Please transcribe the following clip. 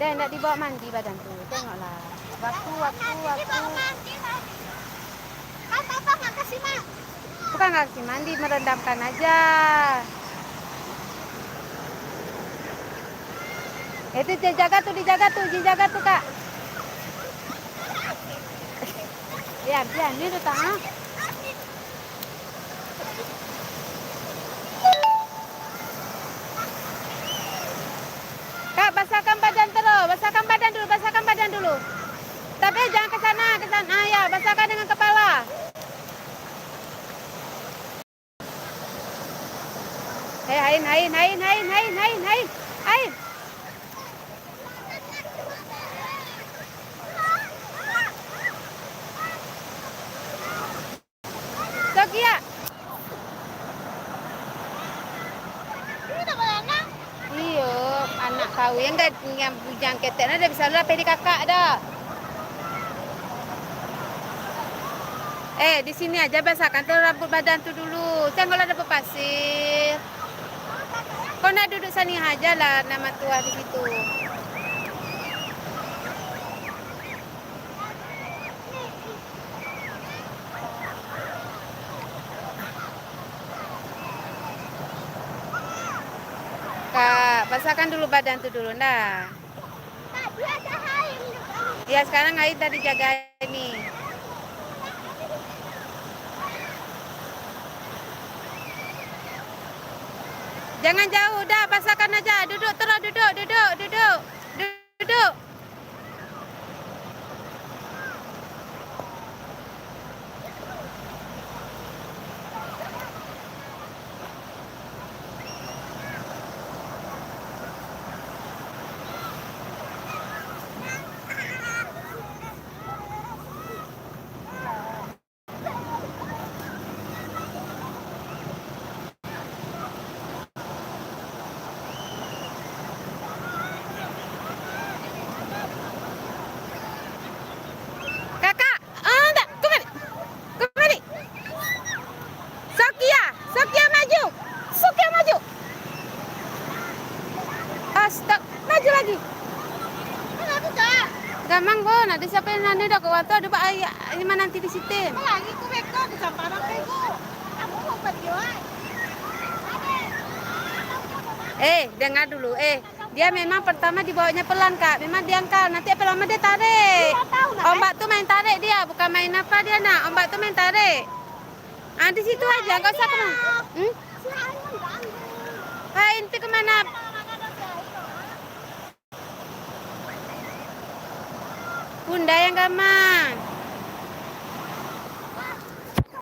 Dan tidak dibawa mandi badan tuh, tengoklah. Waktu. Kan Papa nggak kasih mandi. Bukan nggak kasih mandi, merendamkan aja. Itu dijaga tuh Kak. Ya, ini tuh tak. Kak, basahkan badan dulu. Tapi jangan ke sana. Ya, basahkan dengan kepala. Air. Sokia. Iya, anak kau yang enggak yang bujang keteknya dah bisa lah pedi kakak dah. Di sini aja basahkan tuh rambut badan tuh dulu. Tengoklah ada pasir. Kau nak duduk sini aja lah nama tua di situ. Kak, basahkan dulu badan tuh dulu, nah. Tadi ada air. Ya, sekarang air tadi jaga ini. Jangan jauh, dah basahkan aja. Duduk. Kakak, enggak, kembali. Sokia maju. Stop, maju lagi. Gampang kok, nanti siapa yang nanti dah kau ada pak ayah lima nanti di situ. Lagi ku beko kesamparan beko. Kamu mau pergi. Dengar dulu. Dia memang pertama dibawanya pelan, Kak. Memang dia angkal. Nanti lama dia tarik. Iya, tahu lah, Ombak tuh main tarik dia, bukan main apa dia, nak. Ombak tuh main tarik. Ah, di situ aja, enggak usah kemana. Si Haim mengganggu. Inti kemana? Bunda yang gaman.